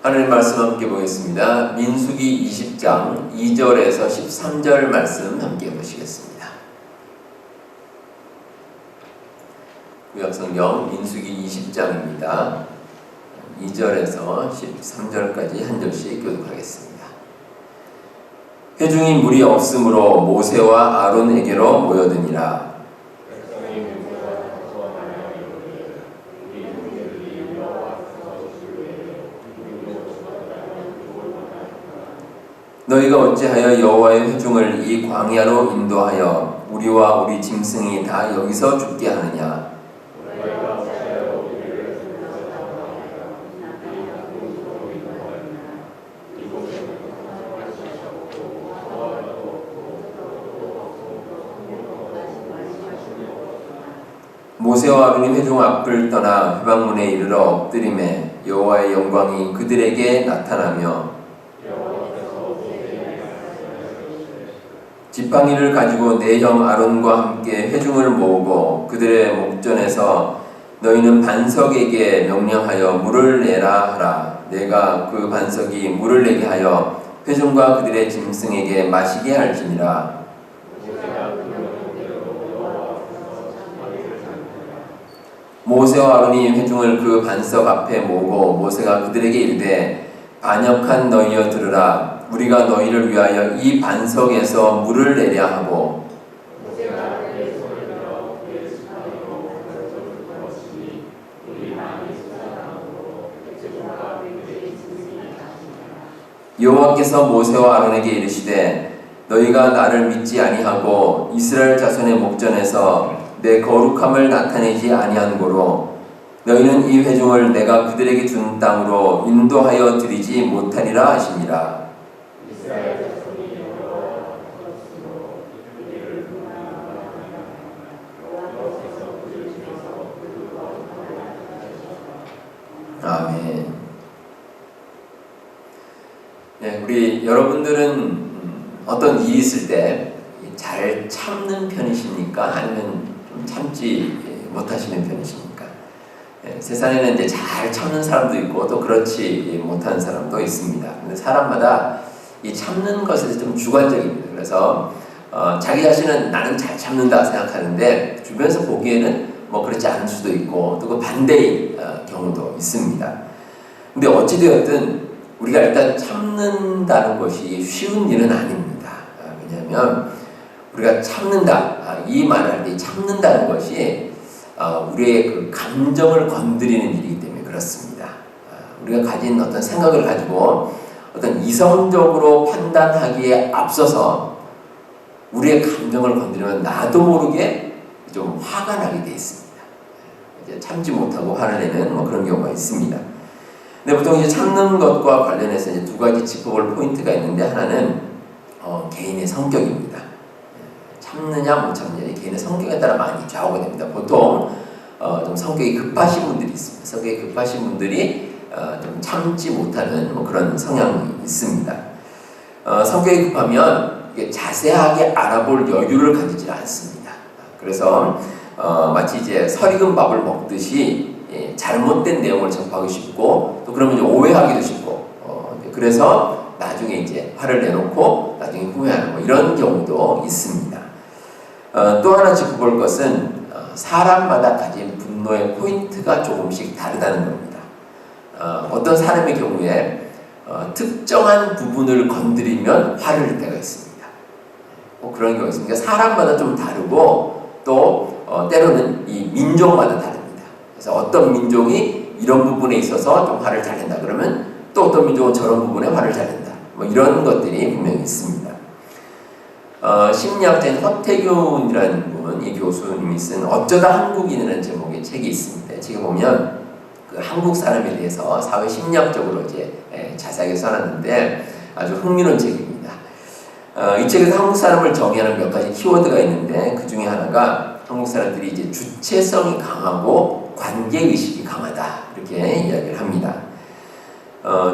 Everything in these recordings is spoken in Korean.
하나님 말씀 함께 보겠습니다. 민수기 20장 2절에서 13절 말씀 함께 보시겠습니다. 구약성경 민수기 20장입니다. 2절에서 13절까지 한 절씩 교독하겠습니다. 회중이 물이 없으므로 모세와 아론에게로 모여드니라. 너희가 어찌하여 여호와의 회중을 이 광야로 인도하여 우리와 우리 짐승이 다 여기서 죽게 하느냐? 모세와 아론이 회중 앞을 떠나 회방문에 이르러 엎드림에 여호와의 영광이 그들에게 나타나며 지팡이를 가지고 내 형 아론과 함께 회중을 모으고 그들의 목전에서 너희는 반석에게 명령하여 물을 내라 하라. 내가 그 반석이 물을 내게 하여 회중과 그들의 짐승에게 마시게 할지니라. 모세와 아론이 회중을 그 반석 앞에 모으고 모세가 그들에게 이르되 반역한 너희여 들으라. 우리가 너희를 위하여 이 반석에서 물을 내려 하고 여호와께서 모세와 아론에게 이르시되 너희가 나를 믿지 아니하고 이스라엘 자손의 목전에서 내 거룩함을 나타내지 아니한 고로 너희는 이 회중을 내가 그들에게 준 땅으로 인도하여 드리지 못하리라 하시니라. 아멘. 네, 우리 여러분들은 어떤 일이 있을 때 잘 참는 편이십니까? 아니면 좀 참지 못하시는 편이십니까? 네, 세상에는 이제 잘 참는 사람도 있고 또 그렇지 못하는 사람도 있습니다. 근데 사람마다 이 참는 것에 좀 주관적입니다. 그래서 자기 자신은 나는 잘 참는다 생각하는데 주변에서 보기에는 뭐 그렇지 않을 수도 있고 또 그 반대의 경우도 있습니다. 근데 어찌되었든 우리가 일단 참는다는 것이 쉬운 일은 아닙니다. 왜냐하면 우리가 참는다, 이 말을 할 때 참는다는 것이 우리의 그 감정을 건드리는 일이기 때문에 그렇습니다. 우리가 가진 어떤 생각을 가지고 어떤 이성적으로 판단하기에 앞서서 우리의 감정을 건드리면 나도 모르게 좀 화가 나게 돼 있습니다. 이제 참지 못하고 화를 내는 뭐 그런 경우가 있습니다. 근데 보통 이제 참는 것과 관련해서 이제 두 가지 짚어볼 포인트가 있는데 하나는 개인의 성격입니다. 참느냐 못 참느냐 개인의 성격에 따라 많이 좌우가 됩니다. 보통 좀 성격이 급하신 분들이 있습니다. 성격이 급하신 분들이 좀 참지 못하는 뭐 그런 성향이 있습니다. 성격이 급하면 이게 자세하게 알아볼 여유를 가지지 않습니다. 그래서 마치 이제 설익은 밥을 먹듯이 잘못된 내용을 접하기 쉽고 또 그러면 이제 오해하기도 쉽고 그래서 나중에 이제 화를 내놓고 나중에 후회하는 뭐 이런 경우도 있습니다. 또 하나 짚어볼 것은 사람마다 가진 분노의 포인트가 조금씩 다르다는 겁니다. 어떤 사람의 경우에 특정한 부분을 건드리면 화를 낼 때가 있습니다. 그런 경우가 있습니다. 사람마다 좀 다르고 또 때로는 이 민족마다 다릅니다. 그래서 어떤 민족이 이런 부분에 있어서 좀 화를 잘 낸다 그러면 또 어떤 민족은 저런 부분에 화를 잘 낸다. 뭐 이런 것들이 분명히 있습니다. 심리학자인 허태균이라는 분, 이 교수님이 쓴 어쩌다 한국인이라는 제목의 책이 있습니다. 책에 보면 그 한국 사람에 대해서 사회 심리학적으로 이제 자세하게 써놨는데 아주 흥미로운 책입니다. 이 책에서 한국 사람을 정의하는 몇 가지 키워드가 있는데 그 중에 하나가 한국 사람들이 이제 주체성이 강하고 관계의식이 강하다 이렇게 이야기를 합니다.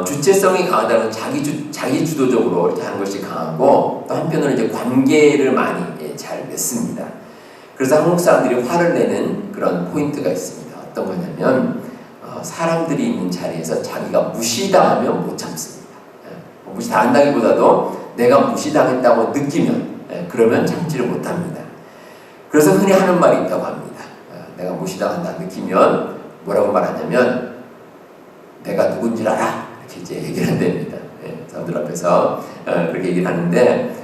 주체성이 강하다는 자기 주도적으로 이렇게 하는 것이 강하고 또 한편으로 이제 관계를 많이 잘 맺습니다. 그래서 한국 사람들이 화를 내는 그런 포인트가 있습니다. 어떤 거냐면 사람들이 있는 자리에서 자기가 무시당하면 못 참습니다. 무시당한다기보다도 내가 무시당했다고 느끼면 그러면 참지를 못합니다. 그래서 흔히 하는 말이 있다고 합니다. 내가 무시당한다 느끼면 뭐라고 말하냐면 내가 누군지 알아 이렇게 이제 얘기를 한답니다. 사람들 앞에서 그렇게 얘기를 하는데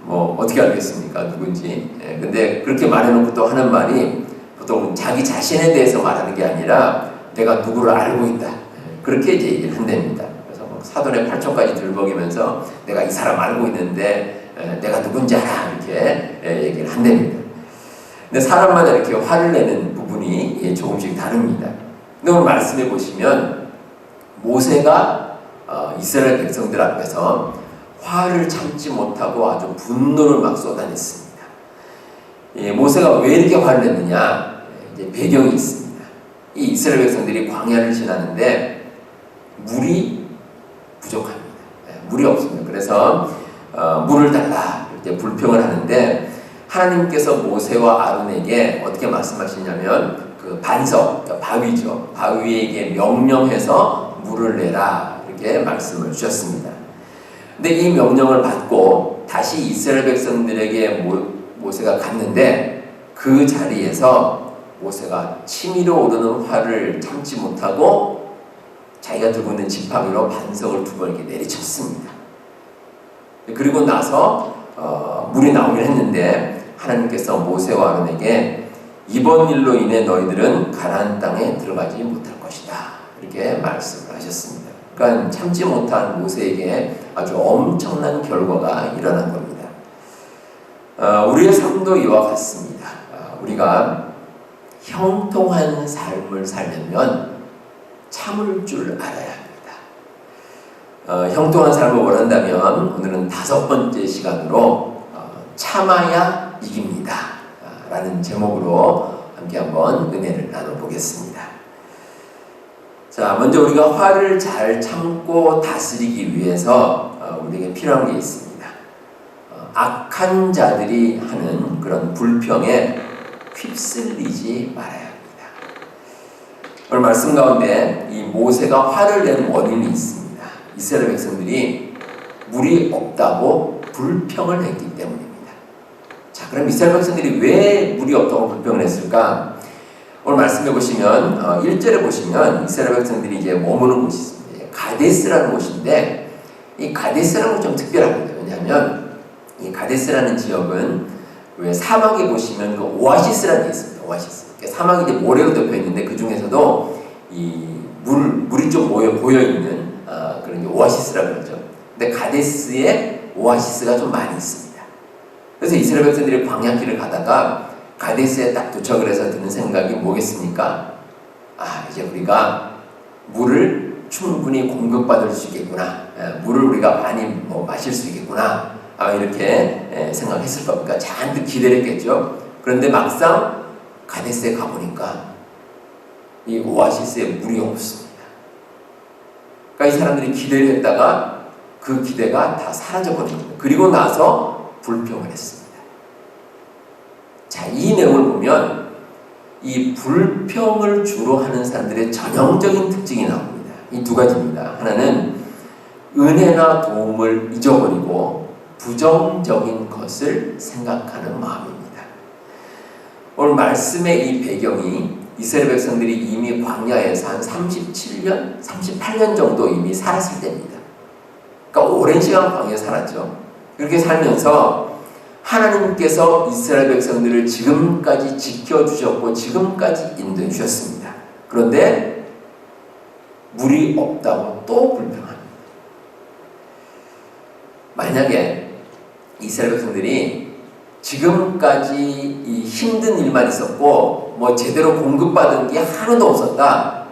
뭐 어떻게 알겠습니까 누군지. 근데 그렇게 말해놓고 또 하는 말이 보통 자기 자신에 대해서 말하는 게 아니라 내가 누구를 알고 있다 그렇게 이제 얘기를 한답니다. 그래서 뭐 사돈의 8촌까지 들먹이면서 내가 이 사람 알고 있는데 내가 누군지 알아 이렇게 얘기를 한답니다. 근데 사람마다 이렇게 화를 내는 부분이 조금씩 다릅니다. 근데 오늘 말씀해 보시면 모세가 이스라엘 백성들 앞에서 화를 참지 못하고 아주 분노를 막 쏟아냈습니다. 모세가 왜 이렇게 화를 냈느냐? 이제 배경이 있습니다. 이 이스라엘 백성들이 광야를 지나는데 물이 부족합니다. 물이 없습니다. 그래서 물을 달라 이제 불평을 하는데 하나님께서 모세와 아론에게 어떻게 말씀하시냐면 그 반석, 그러니까 바위죠. 바위에게 명령해서 물을 내라 이렇게 말씀을 주셨습니다. 근데 이 명령을 받고 다시 이스라엘 백성들에게 모세가 갔는데 그 자리에서 모세가 치밀어 오르는 화를 참지 못하고 자기가 들고 있는 지팡이로 반석을 두 번 이렇게 내리쳤습니다. 그리고 나서 물이 나오긴 했는데 하나님께서 모세와 아론에게 이번 일로 인해 너희들은 가나안 땅에 들어가지 못할 것이다 이렇게 말씀을 하셨습니다. 그러니까 참지 못한 모세에게 아주 엄청난 결과가 일어난 겁니다. 우리의 삶도 이와 같습니다. 우리가 형통한 삶을 살려면 참을 줄 알아야 합니다. 형통한 삶을 원한다면 오늘은 5번째 시간으로 참아야 이깁니다 라는 제목으로 함께 한번 은혜를 나눠보겠습니다. 자, 먼저 우리가 화를 잘 참고 다스리기 위해서 우리에게 필요한 게 있습니다. 악한 자들이 하는 그런 불평에 휩쓸리지 말아야 합니다. 오늘 말씀 가운데 이 모세가 화를 내는 원인이 있습니다. 이스라엘 백성들이 물이 없다고 불평을 했기 때문입니다. 자, 그럼 이스라엘 백성들이 왜 물이 없다고 불평을 했을까? 오늘 말씀해 보시면 1절에 보시면 이스라엘 백성들이 이제 머무는 곳이 있습니다. 가데스라는 곳인데 이 가데스라는 곳이 좀 특별합니다. 왜냐하면 이 가데스라는 지역은 왜 사막에 보시면 그 오아시스라는 게 있습니다. 오아시스. 그러니까 사막이 이제 모래로 덮여 있는데 그 중에서도 이 물이 좀 고여 있는 그런 게 오아시스라고 그러죠. 근데 가데스에 오아시스가 좀 많이 있습니다. 그래서 이스라엘 백성들이 광야길을 가다가 가데스에 딱 도착을 해서 드는 생각이 뭐겠습니까? 이제 우리가 물을 충분히 공급받을 수 있겠구나. 물을 우리가 많이 마실 수 있겠구나. 이렇게 생각했을 겁니다. 잔뜩 기대를 했겠죠. 그런데 막상 가데스에 가보니까 이 오아시스에 물이 없습니다. 그러니까 이 사람들이 기대를 했다가 그 기대가 다 사라져버린 겁니다. 그리고 나서 불평을 했습니다. 자, 이 내용을 보면 이 불평을 주로 하는 사람들의 전형적인 특징이 나옵니다. 이 두 가지입니다. 하나는 은혜나 도움을 잊어버리고 부정적인 것을 생각하는 마음입니다. 오늘 말씀의 이 배경이 이스라엘 백성들이 이미 광야에서 한 37년, 38년 정도 이미 살았을 때입니다. 그러니까 오랜 시간 광야에 살았죠. 그렇게 살면서 하나님께서 이스라엘 백성들을 지금까지 지켜주셨고 지금까지 인도해 주셨습니다. 그런데 물이 없다고 또 불평합니다. 만약에 이스라엘 백성들이 지금까지 이 힘든 일만 있었고 제대로 공급받은 게 하나도 없었다,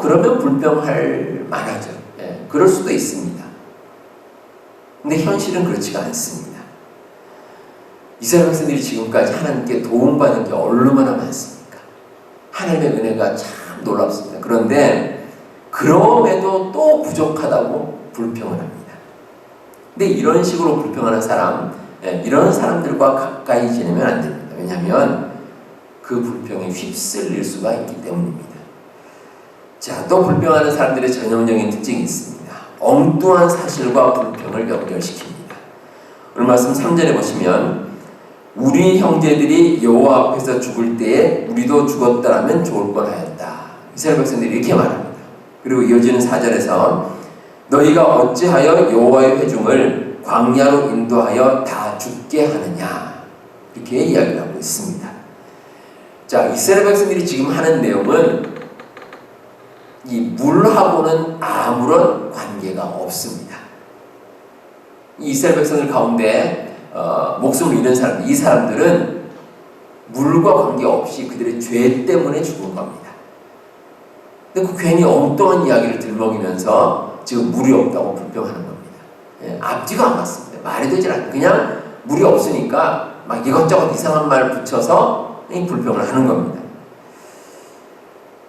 그러면 불평할 만하죠. 그럴 수도 있습니다. 근데 현실은 그렇지가 않습니다. 이스라엘 백성들이 지금까지 하나님께 도움받은 게 얼마나 많습니까? 하나님의 은혜가 참 놀랍습니다. 그런데 그럼에도 또 부족하다고 불평을 합니다. 근데 이런 식으로 불평하는 사람, 이런 사람들과 가까이 지내면 안 됩니다. 왜냐하면 그 불평에 휩쓸릴 수가 있기 때문입니다. 자, 또 불평하는 사람들의 전형적인 특징이 있습니다. 엉뚱한 사실과 불평을 연결시킵니다. 오늘 말씀 3절에 보시면 우리 형제들이 여호와 앞에서 죽을 때에 우리도 죽었더라면 좋을 뻔하였다. 이스라엘 백성들이 이렇게 말합니다. 그리고 이어지는 4절에서 너희가 어찌하여 여호와의 회중을 광야로 인도하여 다 죽게 하느냐, 이렇게 이야기를 하고 있습니다. 자, 이스라엘 백성들이 지금 하는 내용은 이 물하고는 아무런 관계가 없습니다. 이 이스라엘 백성들 가운데 목숨을 잃은 사람들, 이 사람들은 물과 관계없이 그들의 죄 때문에 죽은 겁니다. 근데 그 괜히 엉뚱한 이야기를 들먹이면서 지금 물이 없다고 불평하는 겁니다. 예, 앞뒤가 안 맞습니다. 말이 되질 않아요. 그냥 물이 없으니까 막 이것저것 이상한 말 붙여서 불평을 하는 겁니다.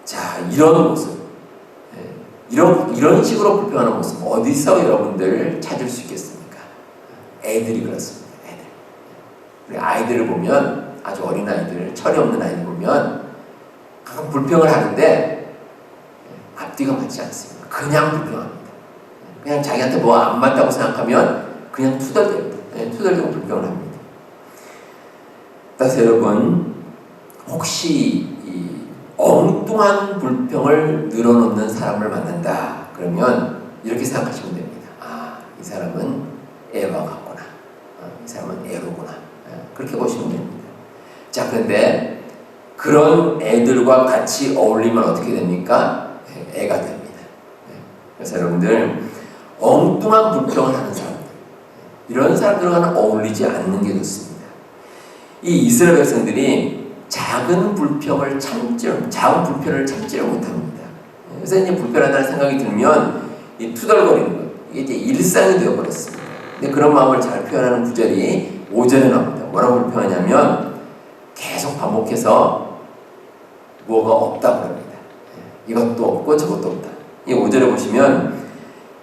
자, 이런 모습, 이런 식으로 불평하는 모습 어디서 여러분들 찾을 수 있겠습니까? 애들이 그렇습니다. 애들. 우리 아이들을 보면, 아주 어린 아이들, 철이 없는 아이들 보면 가끔 불평을 하는데 앞뒤가 맞지 않습니다. 그냥 불평합니다. 그냥 자기한테 뭐 안 맞다고 생각하면 그냥 투덜댑니다. 투덜대고 불평을 합니다. 따라서 여러분, 혹시 엉뚱한 불평을 늘어놓는 사람을 만난다 그러면 이렇게 생각하시면 됩니다. 아, 이 사람은 애와 같구나. 이 사람은 애로구나. 그렇게 보시면 됩니다. 자, 그런데 그런 애들과 같이 어울리면 어떻게 됩니까? 애가 됩니다. 그래서 여러분들, 엉뚱한 불평을 하는 사람들, 이런 사람들과는 어울리지 않는 게 좋습니다. 이 이스라엘 백성들이 작은 불평을 참지를 못합니다. 그래서 이제 불편하다는 생각이 들면 이 투덜거리는 것, 이게 이제 일상이 되어버렸습니다. 근데 그런 마음을 잘 표현하는 구절이 5절에 나옵니다. 뭐라고 불평하냐면 계속 반복해서 뭐가 없다고 합니다. 이것도 없고 저것도 없다. 이 5절에 보시면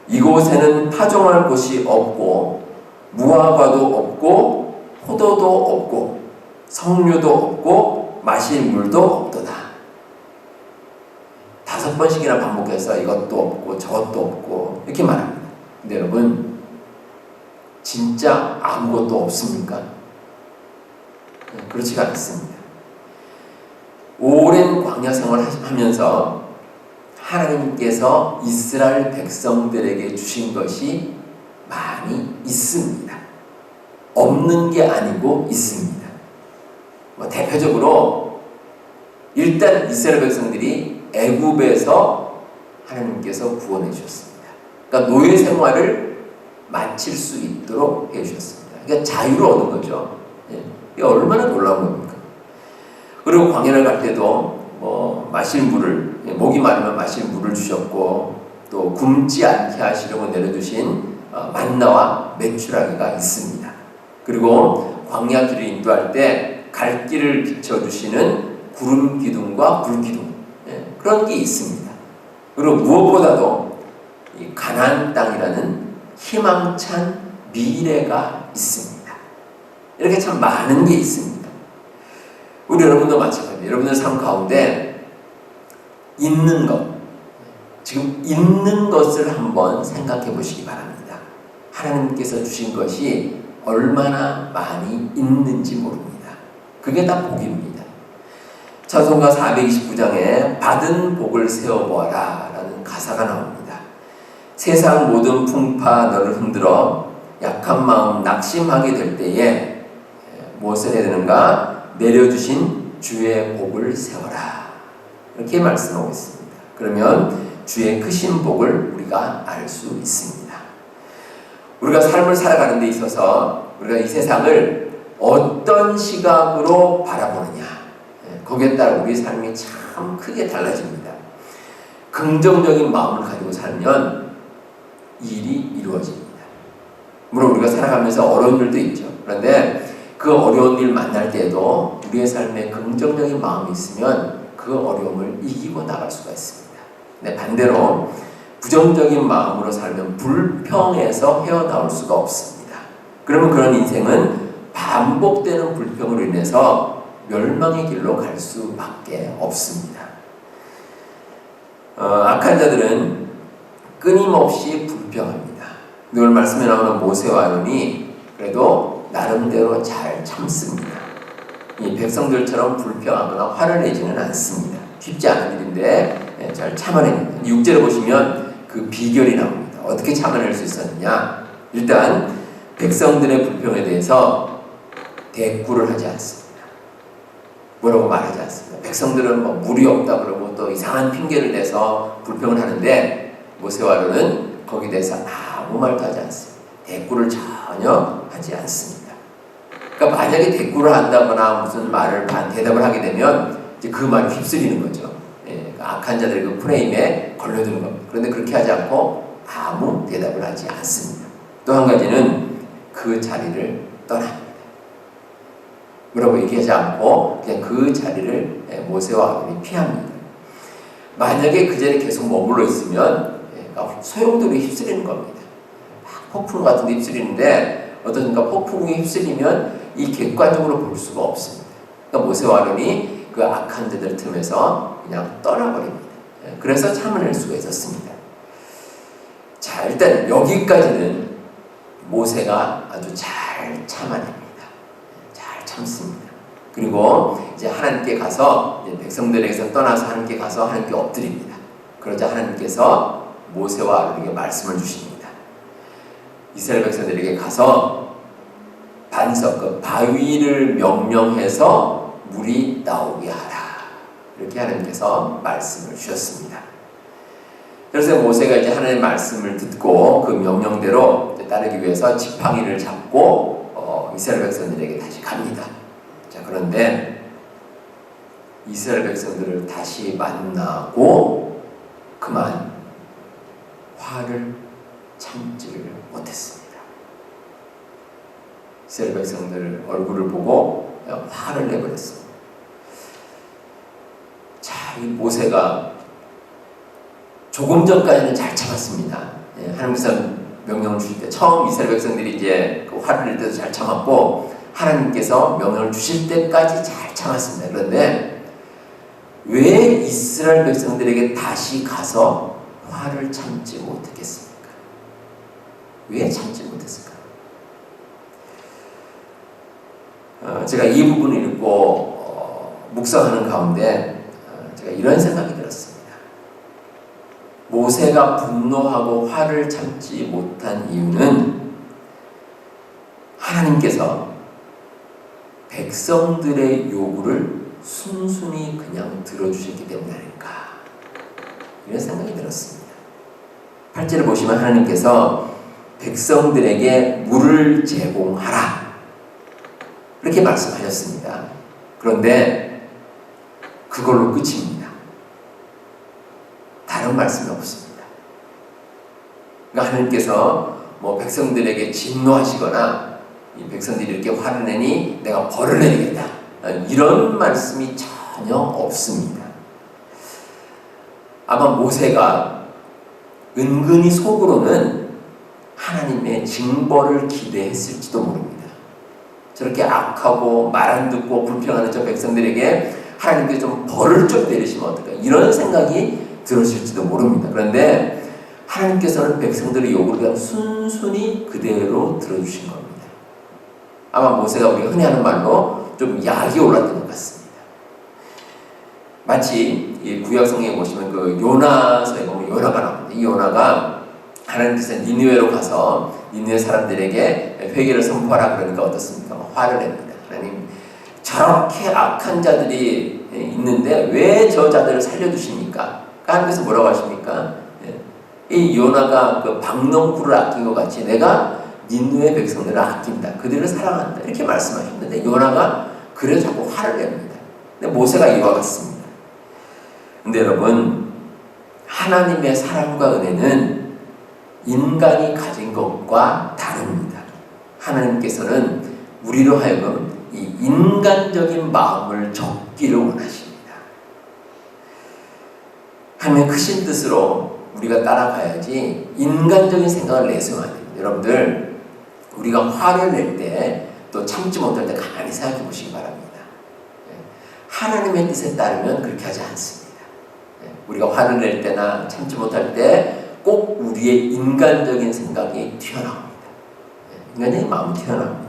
이곳에는 파종할 곳이 없고 무화과도 없고 포도도 없고 석류도 없고 마실 물도 없도다. 5번씩이나 반복해서 이것도 없고 저것도 없고 이렇게 말합니다. 근데 여러분, 진짜 아무것도 없습니까? 그렇지가 않습니다. 오랜 광야 생활을 하면서 하나님께서 이스라엘 백성들에게 주신 것이 많이 있습니다. 없는 게 아니고 있습니다. 대표적으로 일단 이스라엘 백성들이 애굽에서 하나님께서 구원해 주셨습니다. 그러니까 노예 생활을 마칠 수 있도록 해 주셨습니다. 그러니까 자유를 얻은 거죠. 이게 얼마나 놀라운 겁니까? 그리고 광야를 갈 때도 마실 물을, 목이 마르면 마실 물을 주셨고, 또 굶지 않게 하시려고 내려두신 만나와 메추라기가 있습니다. 그리고 광야 길을 인도할 때 갈 길을 비춰주시는 구름 기둥과 불 기둥, 그런 게 있습니다. 그리고 무엇보다도 이 가나안 땅이라는 희망찬 미래가 있습니다. 이렇게 참 많은 게 있습니다. 우리 여러분도 마찬가지입니다. 여러분들 삶 가운데 있는 것, 지금 있는 것을 한번 생각해 보시기 바랍니다. 하나님께서 주신 것이 얼마나 많이 있는지 모릅니다. 그게 다 복입니다. 찬송가 429장에 받은 복을 세어보아라 라는 가사가 나옵니다. 세상 모든 풍파 너를 흔들어 약한 마음 낙심하게 될 때에 무엇을 해야 되는가? 내려주신 주의 복을 세워라, 이렇게 말씀하고 있습니다. 그러면 주의 크신 복을 우리가 알 수 있습니다. 우리가 삶을 살아가는 데 있어서 우리가 이 세상을 어떤 시각으로 바라보느냐, 거기에 따라 우리의 삶이 참 크게 달라집니다. 긍정적인 마음을 가지고 살면 일이 이루어집니다. 물론 우리가 살아가면서 어려운 일도 있죠. 그런데 그 어려운 일 만날 때에도 우리의 삶에 긍정적인 마음이 있으면 그 어려움을 이기고 나갈 수가 있습니다. 근데 반대로 부정적인 마음으로 살면 불평에서 헤어나올 수가 없습니다. 그러면 그런 인생은 반복되는 불평으로 인해서 멸망의 길로 갈 수밖에 없습니다. 악한 자들은 끊임없이 불평합니다. 오늘 말씀에 나오는 모세와 아론이 그래도 나름대로 잘 참습니다. 이 백성들처럼 불평하거나 화를 내지는 않습니다. 쉽지 않은 일인데 잘 참아냅니다. 6절에 보시면 그 비결이 나옵니다. 어떻게 참아낼 수 있었느냐? 일단 백성들의 불평에 대해서 대꾸를 하지 않습니다. 뭐라고 말하지 않습니다. 백성들은 뭐 물이 없다 그러고 또 이상한 핑계를 대서 불평을 하는데 모세와 아론은 거기에 대해서 아무 말도 하지 않습니다. 대꾸를 전혀 하지 않습니다. 그러니까 만약에 대꾸를 한다거나 무슨 말을 대답을 하게 되면 이제 그 말이 휩쓸리는 거죠. 악한 자들의 그 프레임에 걸려드는 겁니다. 그런데 그렇게 하지 않고 아무 대답을 하지 않습니다. 또 한 가지는 그 자리를 떠납니다. 뭐라고 얘기하지 않고 그냥 그 자리를 모세와 아론이 피합니다. 만약에 그 자리에 계속 머물러 있으면 소용돌이에 휩쓸리는 겁니다. 막 폭풍 같은 데 휩쓸리는데 어떠든가 폭풍에 휩쓸리면 이 객관적으로 볼 수가 없습니다. 그러니까 모세와 아론이 그 악한 자들 틈에서 그냥 떠나버립니다. 그래서 참아낼 수가 있었습니다. 자, 일단 여기까지는 모세가 아주 잘 참아냅니다. 잘 참습니다. 그리고 이제 하나님께 가서 백성들에게서 떠나서 하나님께 가서 하나님께 엎드립니다. 그러자 하나님께서 모세와 아론에게 말씀을 주십니다. 이스라엘 백성들에게 가서 반석, 그 바위를 명령해서 물이 나오게 하라. 이렇게 하나님께서 말씀을 주셨습니다. 그래서 모세가 이제 하나님의 말씀을 듣고 그 명령대로 따르기 위해서 지팡이를 잡고 이스라엘 백성들에게 다시 갑니다. 자, 그런데 이스라엘 백성들을 다시 만나고 그만 화를 참지를 못했습니다. 이스라엘 백성들 얼굴을 보고 화를 내버렸습니다. 자, 이 모세가 조금 전까지는 잘 참았습니다. 하나님께서 명령을 주실 때 처음 이스라엘 백성들이 이제 그 화를 낼 때도 잘 참았고 하나님께서 명령을 주실 때까지 잘 참았습니다. 그런데 왜 이스라엘 백성들에게 다시 가서 화를 참지 못했겠습니까? 왜 참지 못했을까? 제가 이 부분을 읽고 묵상하는 가운데 제가 이런 생각이 들었습니다. 모세가 분노하고 화를 참지 못한 이유는 하나님께서 백성들의 요구를 순순히 그냥 들어주셨기 때문 아닐까, 이런 생각이 들었습니다. 8절을 보시면 하나님께서 백성들에게 물을 제공하라 이렇게 말씀하셨습니다. 그런데 그걸로 끝입니다. 다른 말씀이 없습니다. 그러니까 하나님께서 뭐 백성들에게 진노하시거나 이 백성들이 이렇게 화를 내니 내가 벌을 내리겠다, 이런 말씀이 전혀 없습니다. 아마 모세가 은근히 속으로는 하나님의 징벌을 기대했을지도 모릅니다. 저렇게 악하고 말 안 듣고 불평하는 저 백성들에게 하나님께서 좀 벌을 좀 내리시면 어떨까, 이런 생각이 들으실지도 모릅니다. 그런데 하나님께서는 백성들의 요구를 그냥 순순히 그대로 들어주신 겁니다. 아마 모세가 우리가 흔히 하는 말로 좀 약이 올랐던 것 같습니다. 마치 이 구약성경에 보시면 그 요나서에 보면 요나가 나옵니다. 이 요나가 하나님께서 니느웨로 가서 니느웨 사람들에게 회개를 선포하라 그러니까 어떻습니까? 화를 냅니다. 하나님, 저렇게 악한 자들이 있는데 왜 저 자들을 살려두십니까? 하나님께서 뭐라고 하십니까? 이 요나가 그 박농쿨을 아낀 것 같이 내가 니느웨 백성들을 아낀다, 그들을 사랑한다, 이렇게 말씀하셨는데 요나가 그래서 자꾸 화를 냅니다. 근데 모세가 이와 같습니다. 근데 여러분, 하나님의 사랑과 은혜는 인간이 가진 것과 다릅니다. 하나님께서는 우리로 하여금 이 인간적인 마음을 접기를 원하십니다. 하나님의 크신 뜻으로 우리가 따라가야지 인간적인 생각을 내세우면 안 됩니다. 여러분들, 우리가 화를 낼 때 또 참지 못할 때 가만히 생각해 보시기 바랍니다. 하나님의 뜻에 따르면 그렇게 하지 않습니다. 우리가 화를 낼 때나 참지 못할 때 꼭 우리의 인간적인 생각이 튀어나옵니다. 인간적인 마음이 튀어나옵니다.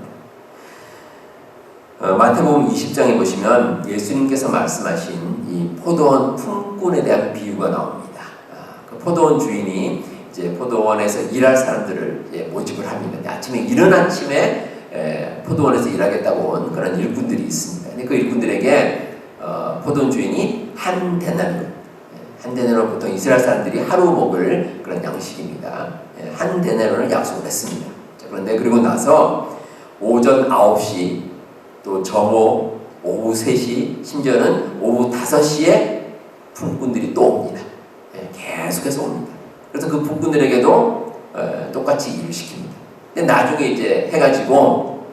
마태복음 20장에 보시면 예수님께서 말씀하신 이 포도원 품꾼에 대한 비유가 나옵니다. 그 포도원 주인이 이제 포도원에서 일할 사람들을 이제 모집을 합니다. 아침에 이른 아침에 포도원에서 일하겠다고 온 그런 일꾼들이 있습니다. 근데 그 일꾼들에게 포도원 주인이 한 데나리온 보통 이스라엘 사람들이 하루 먹을 그런 양식입니다. 한 데나리온을 약속을 했습니다. 그런데 그리고 나서 오전 9시 또 정오 오후 3시 심지어는 오후 5시에 품꾼들이 또 옵니다. 계속해서 옵니다. 그래서 그 품꾼들에게도 똑같이 일을 시킵니다. 근데 나중에 이제 해가지고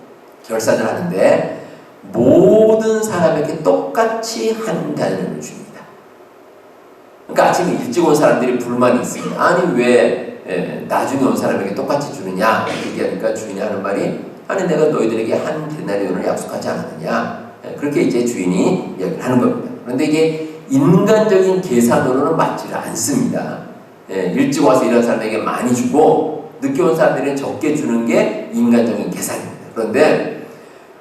결산을 하는데 모든 사람에게 똑같이 한 데나리온을 줍니다. 그러니까 아침에 일찍 온 사람들이 불만이 있습니다. 아니 왜 나중에 온 사람에게 똑같이 주느냐 얘기하니까 주인이 하는 말이 아니 내가 너희들에게 한 데나리온을 약속하지 않았느냐 그렇게 이제 주인이 이야기를 하는 겁니다. 그런데 이게 인간적인 계산으로는 맞지를 않습니다. 일찍 와서 일하는 사람에게 많이 주고 늦게 온 사람들에게 적게 주는 게 인간적인 계산입니다. 그런데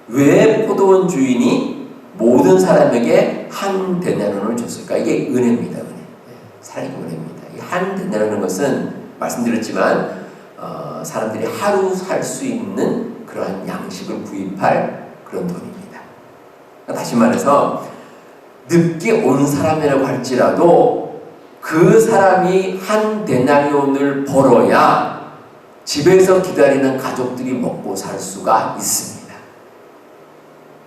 왜 포도원 주인이 모든 사람에게 한 데나리온을 줬을까? 이게 은혜입니다. 은혜. 살아있는 은혜입니다. 이 한 데나리온이라는 것은 말씀드렸지만 사람들이 하루 살 수 있는 그러한 양식을 구입할 그런 돈입니다. 다시 말해서 늦게 온 사람이라고 할지라도 그 사람이 한 데나리온을 벌어야 집에서 기다리는 가족들이 먹고 살 수가 있습니다.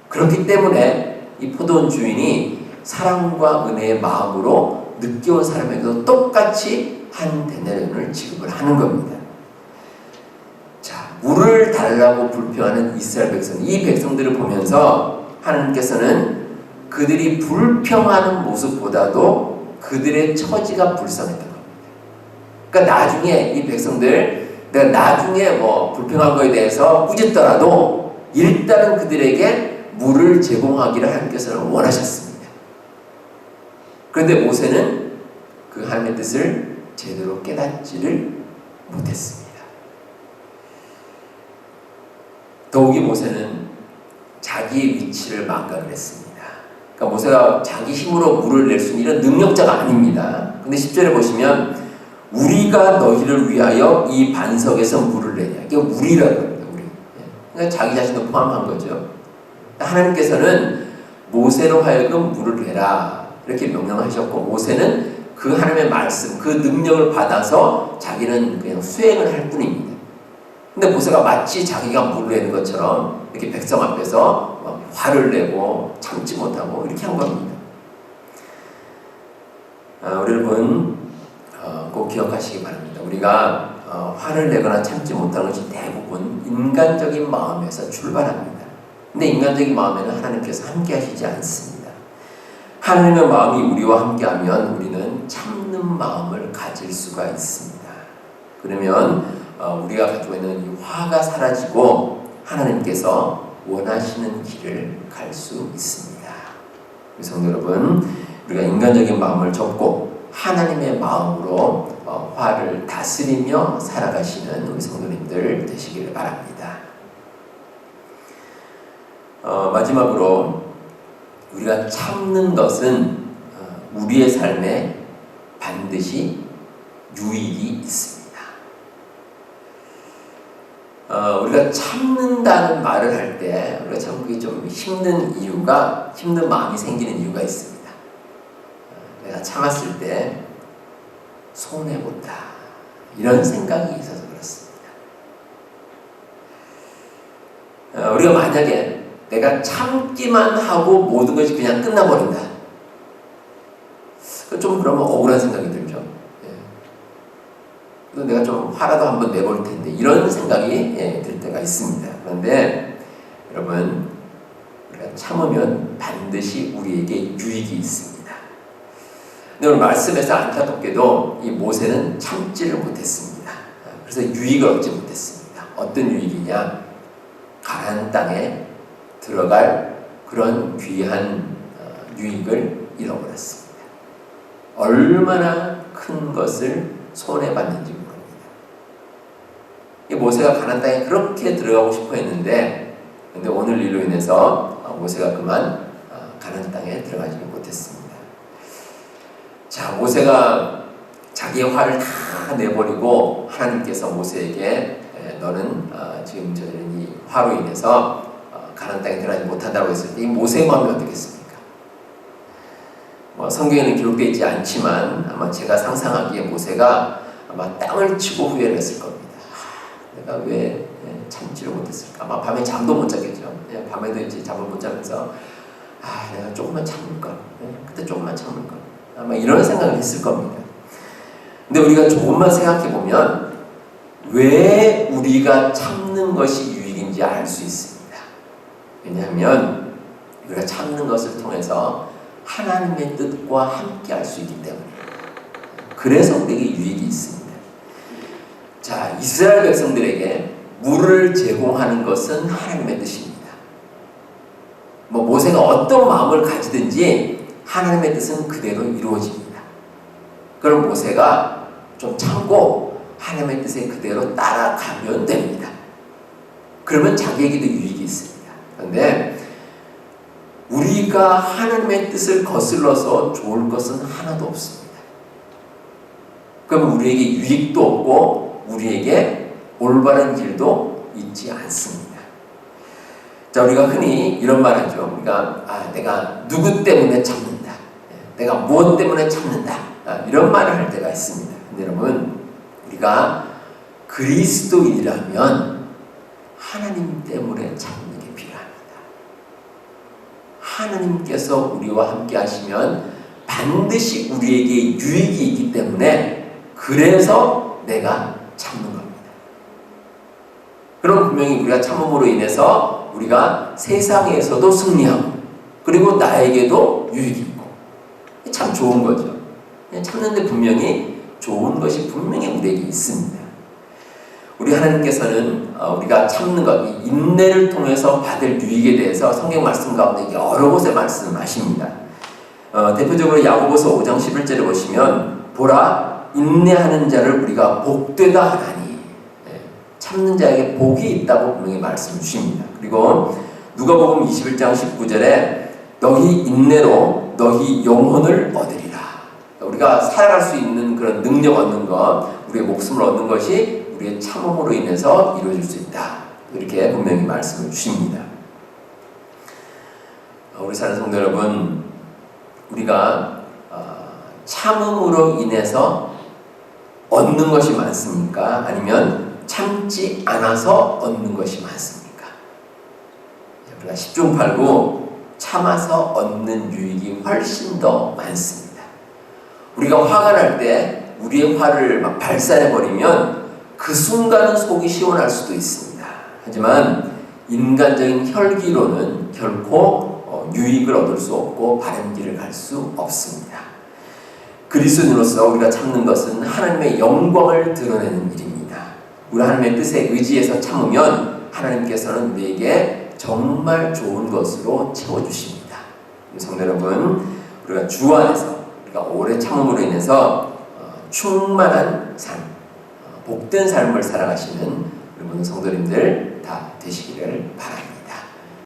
그렇기 때문에 이 포도원 주인이 사랑과 은혜의 마음으로 늦게 온 사람에게도 똑같이 한 데나리온을 지급을 하는 겁니다. 자, 물을 달라고 불평하는 이스라엘 백성, 이 백성들을 보면서 하나님께서는 그들이 불평하는 모습보다도 그들의 처지가 불쌍했던 겁니다. 그러니까 나중에 이 백성들, 내가 나중에 뭐 불평한 거에 대해서 꾸짖더라도 일단은 그들에게 물을 제공하기를 하나님께서는 원하셨습니다. 그런데 모세는 그 하나님의 뜻을 제대로 깨닫지를 못했습니다. 더욱이 모세는 자기의 위치를 망각을 했습니다. 그러니까 모세가 자기 힘으로 물을 낼 수 있는 이런 능력자가 아닙니다. 근데 10절에 보시면 우리가 너희를 위하여 이 반석에서 물을 내냐. 이게 우리라고 합니다. 우리. 그러니까 자기 자신도 포함한 거죠. 하나님께서는 모세로 하여금 물을 내라 이렇게 명령하셨고 모세는 그 하나님의 말씀, 그 능력을 받아서 자기는 그냥 수행을 할 뿐입니다. 근데 모세가 마치 자기가 물을 내는 것처럼 이렇게 백성 앞에서 화를 내고 참지 못하고 이렇게 한 겁니다. 우리 여러분 꼭 기억하시기 바랍니다. 우리가 화를 내거나 참지 못하는 것이 대부분 인간적인 마음에서 출발합니다. 근데 인간적인 마음에는 하나님께서 함께 하시지 않습니다. 하나님의 마음이 우리와 함께하면 우리는 참는 마음을 가질 수가 있습니다. 그러면 우리가 가지고 있는 이 화가 사라지고 하나님께서 원하시는 길을 갈 수 있습니다. 성도 여러분, 우리가 인간적인 마음을 접고 하나님의 마음으로 화를 다스리며 살아가시는 우리 성도님들 되시기를 바랍니다. 마지막으로 우리가 참는 것은 우리의 삶에 반드시 유익이 있습니다. 우리가 참는다는 말을 할 때 우리가 참 그게 좀 힘든 마음이 생기는 이유가 있습니다. 내가 참았을 때 손해본다 이런 생각이 있어서 그렇습니다. 우리가 만약에 내가 참기만 하고 모든 것이 그냥 끝나버린다. 좀 그러면 억울한 생각이 들죠. 그래서 내가 좀 화라도 한번 내볼 텐데 이런 생각이 들 때가 있습니다. 그런데 여러분 우리가 참으면 반드시 우리에게 유익이 있습니다. 근데 오늘 말씀에서 안타깝게도 이 모세는 참지를 못했습니다. 그래서 유익을 얻지 못했습니다. 어떤 유익이냐? 가나안 땅에 들어갈 그런 귀한 유익을 잃어버렸습니다. 얼마나 큰 것을 손해봤는지 모릅니다. 이 모세가 가나안 땅에 그렇게 들어가고 싶어 했는데, 근데 오늘 일로 인해서 모세가 그만 가나안 땅에 들어가지 못했습니다. 자, 모세가 자기의 화를 다 내버리고 하나님께서 모세에게 너는 지금 저는 이 화로 인해서 가나안 땅에 들어가지 못한다고 했을 때 이 모세의 마음이 어떻겠습니까? 성경에는 기록되어 있지 않지만 아마 제가 상상하기에 모세가 아마 땅을 치고 후회를 했을 겁니다. 내가 왜 참지를 못했을까? 아마 밤에 잠도 못 자겠죠. 밤에도 이제 잠을 못 자면서 내가 조금만 참을걸. 그때 조금만 참을걸. 아마 이런 생각을 했을 겁니다. 근데 우리가 조금만 생각해 보면 왜 우리가 참는 것이 유익인지 알 수 있습니다. 왜냐하면 우리가 참는 것을 통해서 하나님의 뜻과 함께 할 수 있기 때문에, 그래서 우리에게 유익이 있습니다. 자, 이스라엘 백성들에게 물을 제공하는 것은 하나님의 뜻입니다. 모세가 어떤 마음을 가지든지 하나님의 뜻은 그대로 이루어집니다. 그럼 모세가 좀 참고 하나님의 뜻에 그대로 따라가면 됩니다. 그러면 자기에게도 유익이 있습니다. 그런데 우리가 하나님의 뜻을 거슬러서 좋을 것은 하나도 없습니다. 그럼 우리에게 유익도 없고 우리에게 올바른 길도 있지 않습니다. 자, 우리가 흔히 이런 말 하죠. 우리가 내가 누구 때문에 참는다. 내가 무엇 때문에 참는다. 이런 말을 할 때가 있습니다. 근데 여러분, 우리가 그리스도인이라면 하나님 때문에 참는 게 필요합니다. 하나님께서 우리와 함께 하시면 반드시 우리에게 유익이 있기 때문에 그래서 내가 참는 겁니다. 그럼 분명히 우리가 참음으로 인해서 우리가 세상에서도 승리하고 그리고 나에게도 유익이 있고 참 좋은 거죠. 참는데 분명히 좋은 것이 분명히 우리에게 있습니다. 우리 하나님께서는 우리가 참는 것, 인내를 통해서 받을 유익에 대해서 성경 말씀 가운데 여러 곳에 말씀하십니다. 대표적으로 야고보서 5장 11절에 보시면 보라 인내하는 자를 우리가 복되다 하나니, 참는 자에게 복이 있다고 분명히 말씀을 주십니다. 그리고 누가복음 21장 19절에 너희 인내로 너희 영혼을 얻으리라. 우리가 살아갈 수 있는 그런 능력 얻는 것, 우리의 목숨을 얻는 것이 우리의 참음으로 인해서 이루어질 수 있다. 이렇게 분명히 말씀을 주십니다. 우리 사랑하는 성도 여러분, 우리가 참음으로 인해서 얻는 것이 많습니까? 아니면 참지 않아서 얻는 것이 많습니까? 우리가 10중 8구 참아서 얻는 유익이 훨씬 더 많습니다. 우리가 화가 날 때 우리의 화를 막 발산해버리면 그 순간은 속이 시원할 수도 있습니다. 하지만 인간적인 혈기로는 결코 유익을 얻을 수 없고 바른 길을 갈 수 없습니다. 그리스도인으로서 우리가 참는 것은 하나님의 영광을 드러내는 일입니다. 우리 하나님의 뜻에 의지해서 참으면 하나님께서는 우리에게 정말 좋은 것으로 채워주십니다. 성도 여러분, 우리가 주 안에서 우리가 오래 참음으로 인해서 충만한 삶, 복된 삶을 살아가시는 우리 모든 성도님들 다 되시기를 바랍니다.